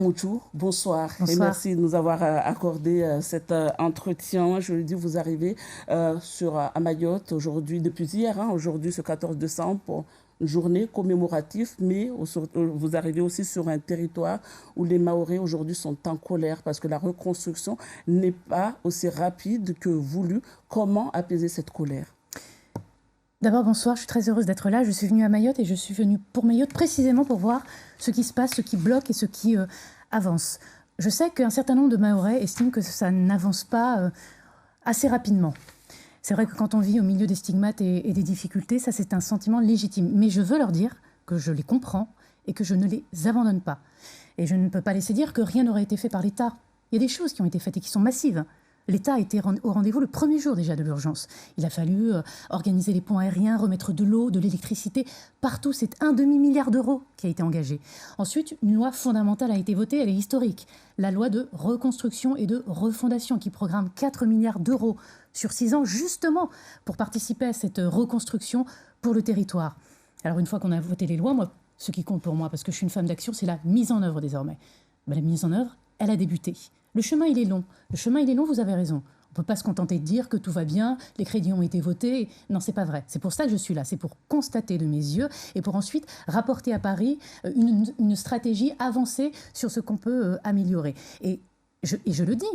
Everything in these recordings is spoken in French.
Mouchou, bonsoir. Bonsoir. Et merci de nous avoir accordé cet entretien. Je le dis, vous arrivez à Mayotte aujourd'hui, depuis hier, aujourd'hui ce 14 décembre, pour une journée commémorative, mais vous arrivez aussi sur un territoire où les Mahorais aujourd'hui sont en colère parce que la reconstruction n'est pas aussi rapide que voulu. Comment apaiser cette colère? D'abord, bonsoir, je suis très heureuse d'être là. Je suis venue à Mayotte et je suis venue pour Mayotte précisément pour voir ce qui se passe, ce qui bloque et ce qui avance. Je sais qu'un certain nombre de Mahorais estiment que ça n'avance pas assez rapidement. C'est vrai que quand on vit au milieu des stigmates et des difficultés, ça c'est un sentiment légitime. Mais je veux leur dire que je les comprends et que je ne les abandonne pas. Et je ne peux pas laisser dire que rien n'aurait été fait par l'État. Il y a des choses qui ont été faites et qui sont massives. L'État a été au rendez-vous le premier jour déjà de l'urgence. Il a fallu organiser les ponts aériens, remettre de l'eau, de l'électricité. Partout, c'est 1 demi-milliard d'euros qui a été engagé. Ensuite, une loi fondamentale a été votée, elle est historique. La loi de reconstruction et de refondation qui programme 4 milliards d'euros sur 6 ans, justement pour participer à cette reconstruction pour le territoire. Alors une fois qu'on a voté les lois, moi, ce qui compte pour moi, parce que je suis une femme d'action, c'est la mise en œuvre désormais. Ben, la mise en œuvre, elle a débuté. Le chemin, il est long. Le chemin, il est long, vous avez raison. On ne peut pas se contenter de dire que tout va bien, les crédits ont été votés. Non, ce n'est pas vrai. C'est pour ça que je suis là. C'est pour constater de mes yeux et pour ensuite rapporter à Paris une stratégie avancée sur ce qu'on peut améliorer. Et je le dis,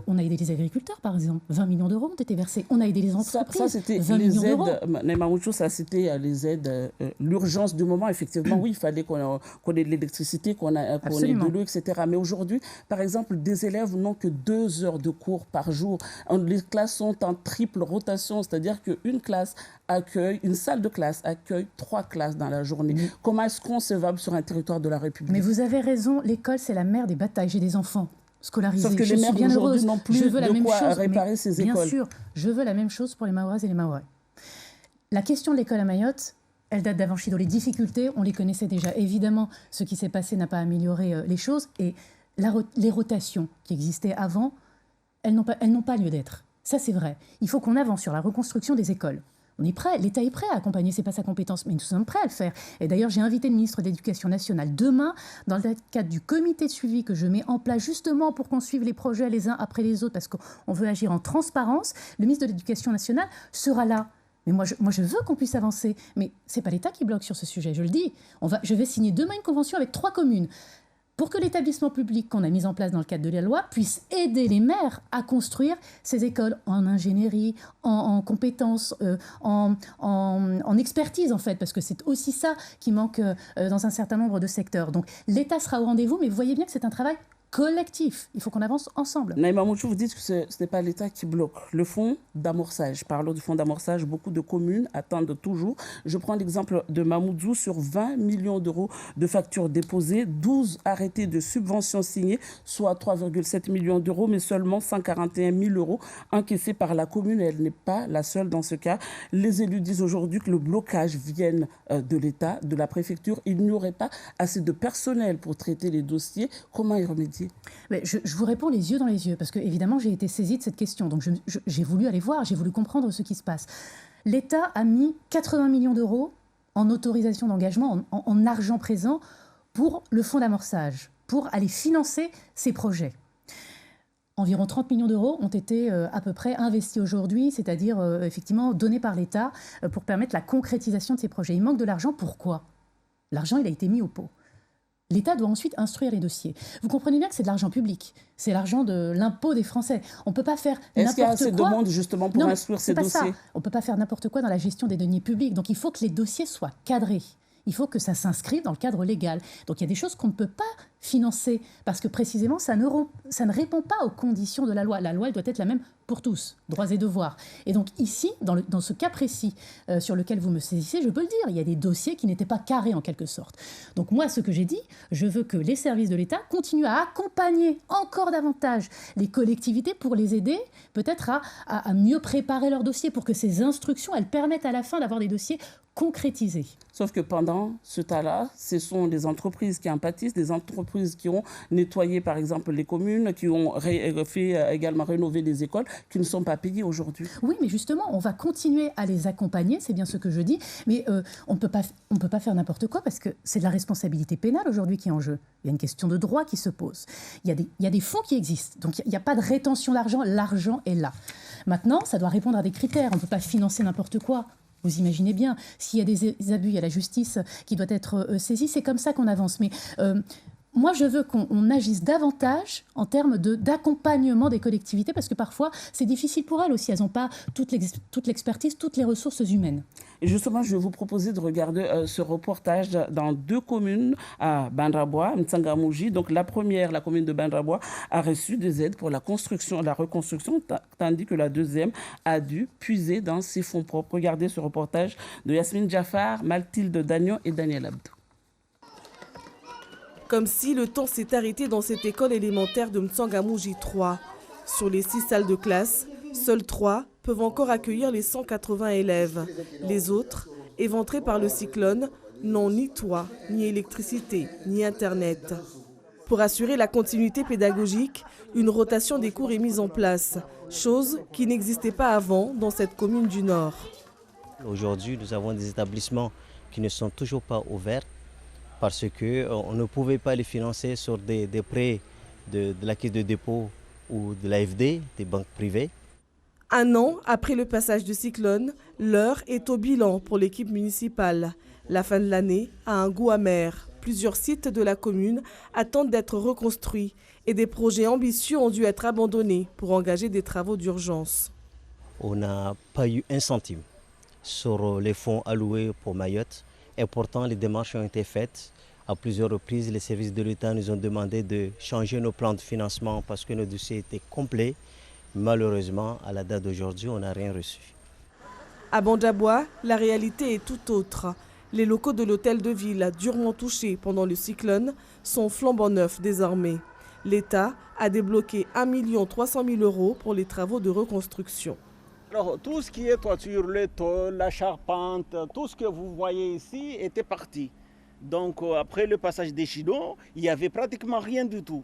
on a aidé les agriculteurs, par exemple. 20 millions d'euros ont été versés. On a aidé les entreprises. Ça c'était 20 les millions d'euros. aides, ça c'était les aides, l'urgence du moment. Effectivement, oui, il fallait qu'on ait de l'électricité, qu'on ait de l'eau, etc. Mais aujourd'hui, par exemple, des élèves n'ont que 2 heures de cours par jour. Les classes sont en triple rotation, c'est-à-dire qu'une classe une salle de classe accueille 3 classes dans la journée. Comment est-ce concevable sur un territoire de la République? Mais vous avez raison, l'école, c'est la mère des batailles. J'ai des enfants scolarisés. Sauf que les mères aujourd'hui n'ont plus de quoi réparer ces écoles. Bien sûr, je veux la même chose pour les Mahoraises et les Mahorais. La question de l'école à Mayotte, elle date d'avant Chido. Les difficultés, on les connaissait déjà. Évidemment, ce qui s'est passé n'a pas amélioré les choses. Et les rotations qui existaient avant, elles n'ont pas lieu d'être. Ça, c'est vrai. Il faut qu'on avance sur la reconstruction des écoles. On est prêt, l'État est prêt à accompagner, ce n'est pas sa compétence, mais nous sommes prêts à le faire. Et d'ailleurs, j'ai invité le ministre de l'Éducation nationale demain, dans le cadre du comité de suivi que je mets en place justement pour qu'on suive les projets les uns après les autres, parce qu'on veut agir en transparence. Le ministre de l'Éducation nationale sera là. Mais moi, je veux qu'on puisse avancer. Mais ce n'est pas l'État qui bloque sur ce sujet, je le dis. Je vais signer demain une convention avec 3 communes pour que l'établissement public qu'on a mis en place dans le cadre de la loi puisse aider les maires à construire ces écoles en ingénierie, en compétences, en expertise en fait, parce que c'est aussi ça qui manque dans un certain nombre de secteurs. Donc l'État sera au rendez-vous, mais vous voyez bien que c'est un travail collectif. Il faut qu'on avance ensemble. Naïma Mouchou, vous dites que ce n'est pas l'État qui bloque. Le fonds d'amorçage, parlons du fonds d'amorçage, beaucoup de communes attendent toujours. Je prends l'exemple de Mamoudzou, sur 20 millions d'euros de factures déposées, 12 arrêtés de subventions signés, soit 3,7 millions d'euros, mais seulement 141 000 euros encaissés par la commune. Elle n'est pas la seule dans ce cas. Les élus disent aujourd'hui que le blocage vient de l'État, de la préfecture. Il n'y aurait pas assez de personnel pour traiter les dossiers. Comment y remédier? Mais je vous réponds les yeux dans les yeux, parce que évidemment j'ai été saisie de cette question, donc j'ai voulu aller voir, j'ai voulu comprendre ce qui se passe. L'État a mis 80 millions d'euros en autorisation d'engagement, en argent présent, pour le fonds d'amorçage, pour aller financer ces projets. Environ 30 millions d'euros ont été à peu près investis aujourd'hui, c'est-à-dire effectivement donnés par l'État pour permettre la concrétisation de ces projets. Il manque de l'argent, pourquoi? L'argent, il a été mis au pot. L'État doit ensuite instruire les dossiers. Vous comprenez bien que c'est de l'argent public. C'est l'argent de l'impôt des Français. On ne peut pas faire n'importe quoi. Est-ce qu'il y a assez de monde justement pour instruire ces dossiers? Ça. On ne peut pas faire n'importe quoi dans la gestion des deniers publics. Donc il faut que les dossiers soient cadrés. Il faut que ça s'inscrive dans le cadre légal. Donc il y a des choses qu'on ne peut pas financer parce que précisément ça ne répond pas aux conditions de la loi. La loi, elle doit être la même pour tous, droits et devoirs. Et donc ici, dans ce cas précis sur lequel vous me saisissez, je peux le dire, il y a des dossiers qui n'étaient pas carrés en quelque sorte. Donc moi, ce que j'ai dit, je veux que les services de l'État continuent à accompagner encore davantage les collectivités pour les aider peut-être à mieux préparer leurs dossiers pour que ces instructions, elles permettent à la fin d'avoir des dossiers concrétisés. Sauf que pendant ce temps-là, ce sont les entreprises qui en pâtissent, des entreprises qui ont nettoyé par exemple les communes, communes qui ont fait également rénover les écoles qui ne sont pas payées aujourd'hui. Oui, mais justement, on va continuer à les accompagner, c'est bien ce que je dis, mais on ne peut pas faire n'importe quoi parce que c'est de la responsabilité pénale aujourd'hui qui est en jeu. Il y a une question de droit qui se pose. Il y a des fonds qui existent, donc il n'y a pas de rétention d'argent, l'argent est là. Maintenant, ça doit répondre à des critères, on ne peut pas financer n'importe quoi. Vous imaginez bien, s'il y a des abus, il y a la justice qui doit être saisie, c'est comme ça qu'on avance. Mais moi, je veux qu'on agisse davantage en termes d'accompagnement des collectivités, parce que parfois, c'est difficile pour elles aussi. Elles n'ont pas toute l'expertise, toutes les ressources humaines. Et justement, je vais vous proposer de regarder ce reportage dans 2 communes à Bandrabois, M'Tsangamouji. Donc la première, la commune de Bandrabois, a reçu des aides pour la construction, la reconstruction, tandis que la deuxième a dû puiser dans ses fonds propres. Regardez ce reportage de Yasmine Jaffar, Mathilde Dagnon et Daniel Abdou. Comme si le temps s'est arrêté dans cette école élémentaire de M'Tsangamouji 3. Sur les 6 salles de classe, seules 3 peuvent encore accueillir les 180 élèves. Les autres, éventrés par le cyclone, n'ont ni toit, ni électricité, ni Internet. Pour assurer la continuité pédagogique, une rotation des cours est mise en place, chose qui n'existait pas avant dans cette commune du Nord. Aujourd'hui, nous avons des établissements qui ne sont toujours pas ouverts parce qu'on ne pouvait pas les financer sur des prêts de la Caisse de dépôt ou de l'AFD, des banques privées. 1 an après le passage du cyclone, l'heure est au bilan pour l'équipe municipale. La fin de l'année a un goût amer. Plusieurs sites de la commune attendent d'être reconstruits et des projets ambitieux ont dû être abandonnés pour engager des travaux d'urgence. On n'a pas eu 1 centime sur les fonds alloués pour Mayotte et pourtant les démarches ont été faites. À plusieurs reprises, les services de l'État nous ont demandé de changer nos plans de financement parce que nos dossiers étaient complets. Malheureusement, à la date d'aujourd'hui, on n'a rien reçu. À Bandrabois, la réalité est tout autre. Les locaux de l'hôtel de ville, durement touchés pendant le cyclone, sont flambant neufs désormais. L'État a débloqué 1 300 000 € pour les travaux de reconstruction. Alors, tout ce qui est toiture, le tôle, la charpente, tout ce que vous voyez ici était parti. Donc, après le passage des Chido, il n'y avait pratiquement rien du tout.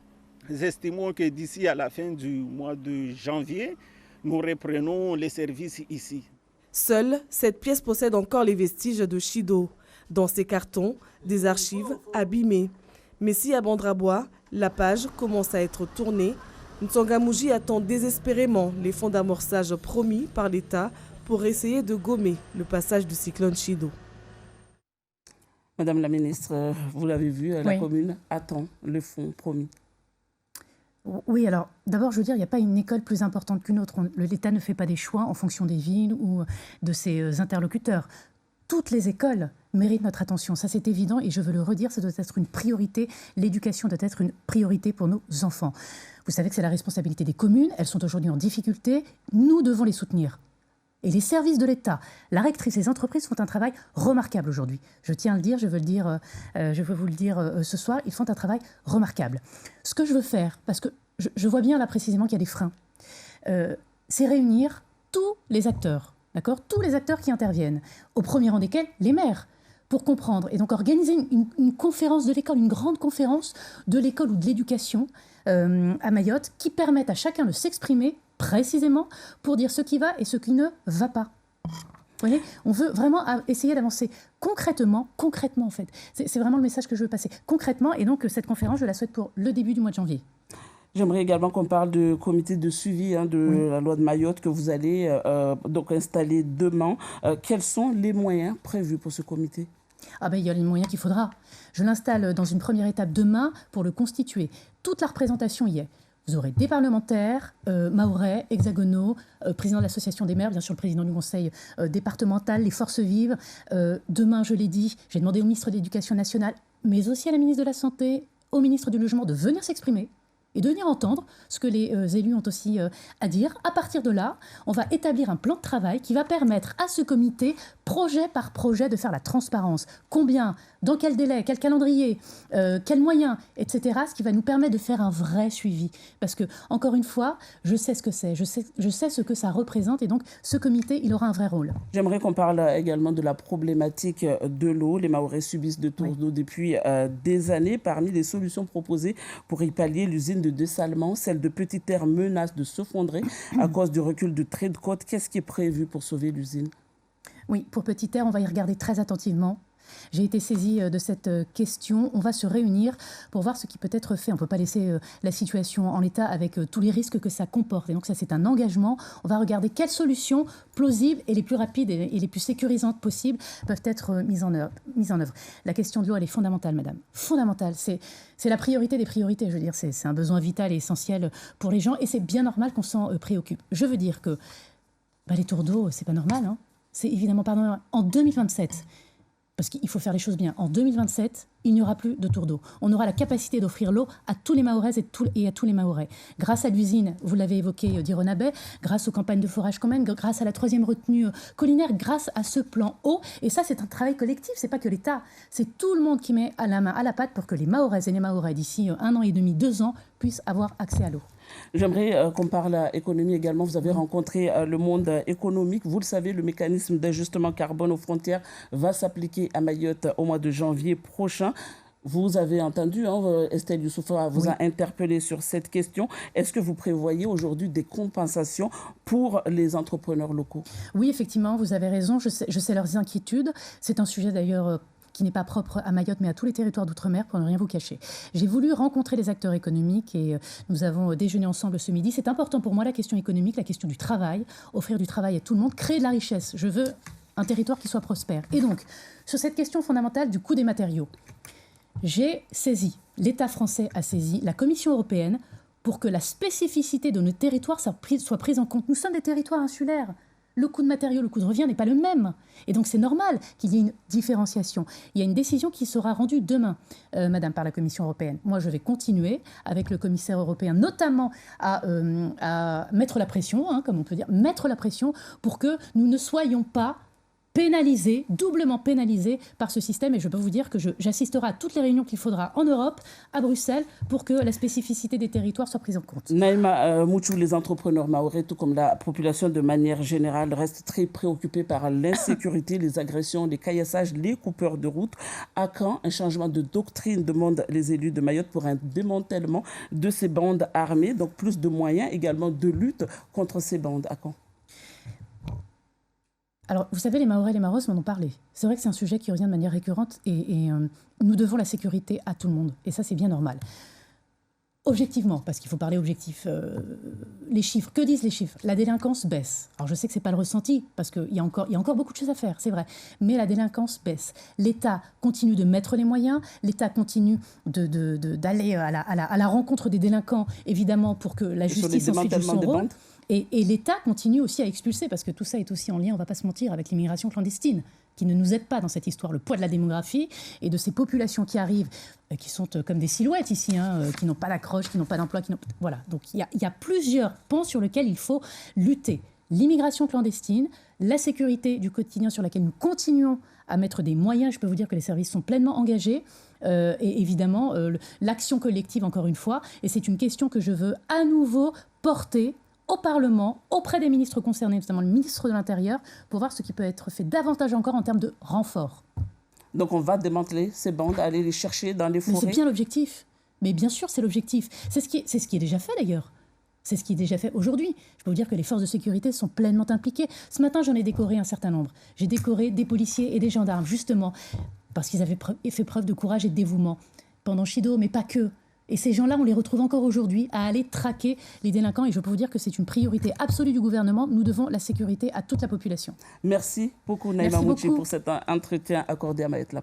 Nous estimons que d'ici à la fin du mois de janvier, nous reprenons les services ici. Seule cette pièce possède encore les vestiges de Chido. Dans ces cartons, des archives abîmées. Mais si à Bandrabois, la page commence à être tournée, M'Tsangamouji attend désespérément les fonds d'amorçage promis par l'État pour essayer de gommer le passage du cyclone Chido. Madame la ministre, vous l'avez vu, la Oui. commune attend le fonds promis. Oui, alors d'abord, je veux dire, il n'y a pas une école plus importante qu'une autre. L'État ne fait pas des choix en fonction des villes ou de ses interlocuteurs. Toutes les écoles méritent notre attention, ça c'est évident et je veux le redire, ça doit être une priorité. L'éducation doit être une priorité pour nos enfants. Vous savez que c'est la responsabilité des communes, elles sont aujourd'hui en difficulté, nous devons les soutenir. Et les services de l'État, la rectrice, les entreprises font un travail remarquable aujourd'hui. Je tiens à le dire, je veux vous le dire ce soir, ils font un travail remarquable. Ce que je veux faire, parce que je vois bien là précisément qu'il y a des freins, c'est réunir tous les acteurs, d'accord, tous les acteurs qui interviennent, au premier rang desquels les maires, pour comprendre et donc organiser une conférence de l'école, une grande conférence de l'école ou de l'éducation à Mayotte qui permette à chacun de s'exprimer précisément pour dire ce qui va et ce qui ne va pas. Vous voyez, on veut vraiment essayer d'avancer concrètement en fait. C'est vraiment le message que je veux passer concrètement et donc cette conférence, je la souhaite pour le début du mois de janvier. J'aimerais également qu'on parle du comité de suivi de la loi de Mayotte que vous allez donc installer demain. Quels sont les moyens prévus pour ce comité ? Il y a les moyens qu'il faudra. Je l'installe dans une première étape demain pour le constituer. Toute la représentation y est. Vous aurez des parlementaires, mahorais, hexagonaux, président de l'association des maires, bien sûr le président du conseil départemental, les forces vives. Demain, je l'ai dit, j'ai demandé au ministre de l'Éducation nationale, mais aussi à la ministre de la Santé, au ministre du Logement de venir s'exprimer et de venir entendre ce que les élus ont aussi à dire. À partir de là, on va établir un plan de travail qui va permettre à ce comité, projet par projet, de faire la transparence. Combien dans quel délai, quel calendrier, quels moyens, etc. Ce qui va nous permettre de faire un vrai suivi. Parce que, encore une fois, je sais ce que c'est, je sais ce que ça représente et donc ce comité, il aura un vrai rôle. J'aimerais qu'on parle également de la problématique de l'eau. Les Mahorais subissent de tours d'eau depuis des années. Parmi les solutions proposées pour y pallier, l'usine de dessalement, celle de Petite Terre menace de s'effondrer à cause du recul du trait de côte. Qu'est-ce qui est prévu pour sauver l'usine ? Oui, pour Petite Terre, on va y regarder très attentivement. J'ai été saisie de cette question. On va se réunir pour voir ce qui peut être fait. On ne peut pas laisser la situation en l'état avec tous les risques que ça comporte. Et donc ça, c'est un engagement. On va regarder quelles solutions plausibles et les plus rapides et les plus sécurisantes possibles peuvent être mises en œuvre. La question de l'eau, elle est fondamentale, madame. Fondamentale. C'est la priorité des priorités. Je veux dire, c'est un besoin vital et essentiel pour les gens. Et c'est bien normal qu'on s'en préoccupe. Je veux dire que les tours d'eau, c'est pas normal. Hein. C'est évidemment pas normal. En 2027... Parce qu'il faut faire les choses bien. En 2027, il n'y aura plus de tours d'eau. On aura la capacité d'offrir l'eau à tous les Mahoraises et à tous les Mahorais. Grâce à l'usine, vous l'avez évoqué d'Ironabé, grâce aux campagnes de forage communes, grâce à la 3e retenue collinaire, grâce à ce plan eau. Et ça, c'est un travail collectif. C'est pas que l'État. C'est tout le monde qui met à la main, à la pâte pour que les Mahoraises et les Mahorais, d'ici 1 an et demi, 2 ans, puissent avoir accès à l'eau. J'aimerais qu'on parle économie également. Vous avez rencontré le monde économique. Vous le savez, le mécanisme d'ajustement carbone aux frontières va s'appliquer à Mayotte au mois de janvier prochain. Vous avez entendu, Estelle Youssoufa vous a interpellé sur cette question. Est-ce que vous prévoyez aujourd'hui des compensations pour les entrepreneurs locaux ? Oui, effectivement, vous avez raison. Je sais leurs inquiétudes. C'est un sujet d'ailleurs qui n'est pas propre à Mayotte, mais à tous les territoires d'outre-mer, pour ne rien vous cacher. J'ai voulu rencontrer les acteurs économiques et nous avons déjeuné ensemble ce midi. C'est important pour moi, la question économique, la question du travail, offrir du travail à tout le monde, créer de la richesse. Je veux un territoire qui soit prospère. Et donc, sur cette question fondamentale du coût des matériaux, j'ai saisi, l'État français a saisi la Commission européenne pour que la spécificité de nos territoires soit prise en compte. Nous sommes des territoires insulaires. Le coût de matériaux, le coût de revient n'est pas le même. Et donc, c'est normal qu'il y ait une différenciation. Il y a une décision qui sera rendue demain, madame, par la Commission européenne. Moi, je vais continuer avec le commissaire européen, notamment à mettre la pression, comme on peut dire, mettre la pression pour que nous ne soyons pas pénalisés, doublement pénalisés par ce système. Et je peux vous dire que j'assisterai à toutes les réunions qu'il faudra en Europe, à Bruxelles, pour que la spécificité des territoires soit prise en compte. Naïma Mouchou, les entrepreneurs mahorais, tout comme la population de manière générale, restent très préoccupés par l'insécurité, les agressions, les caillassages, les coupeurs de route. À quand un changement de doctrine, demandent les élus de Mayotte, pour un démantèlement de ces bandes armées, donc plus de moyens également de lutte contre ces bandes. À quand ? Alors, vous savez, les Mahorais et les Mahoraises m'en ont parlé. C'est vrai que c'est un sujet qui revient de manière récurrente et nous devons la sécurité à tout le monde. Et ça, c'est bien normal. Objectivement, parce qu'il faut parler objectif, les chiffres, que disent les chiffres ? La délinquance baisse. Alors, je sais que ce n'est pas le ressenti, parce qu'il y a encore beaucoup de choses à faire, c'est vrai. Mais la délinquance baisse. L'État continue de mettre les moyens. L'État continue d'aller à la rencontre des délinquants, évidemment, pour que la justice ensuite joue son rôle. Et l'État continue aussi à expulser, parce que tout ça est aussi en lien, on ne va pas se mentir, avec l'immigration clandestine, qui ne nous aide pas dans cette histoire. Le poids de la démographie et de ces populations qui arrivent, qui sont comme des silhouettes ici, qui n'ont pas d'accroche, qui n'ont pas d'emploi. Voilà. Donc il y a plusieurs pans sur lesquels il faut lutter. L'immigration clandestine, la sécurité du quotidien sur laquelle nous continuons à mettre des moyens. Je peux vous dire que les services sont pleinement engagés. Et évidemment, l'action collective, encore une fois. Et c'est une question que je veux à nouveau porter au Parlement, auprès des ministres concernés, notamment le ministre de l'Intérieur, pour voir ce qui peut être fait davantage encore en termes de renfort. Donc on va démanteler ces bandes, aller les chercher dans les forêts. Mais c'est bien l'objectif. Mais bien sûr, c'est l'objectif. C'est ce qui est déjà fait d'ailleurs. C'est ce qui est déjà fait aujourd'hui. Je peux vous dire que les forces de sécurité sont pleinement impliquées. Ce matin, j'en ai décoré un certain nombre. J'ai décoré des policiers et des gendarmes, justement, parce qu'ils avaient fait preuve de courage et de dévouement pendant Chido, mais pas que. Et ces gens-là, on les retrouve encore aujourd'hui à aller traquer les délinquants. Et je peux vous dire que c'est une priorité absolue du gouvernement. Nous devons la sécurité à toute la population. Merci beaucoup, Naïma Mouchi, pour cet entretien accordé à Mayotte.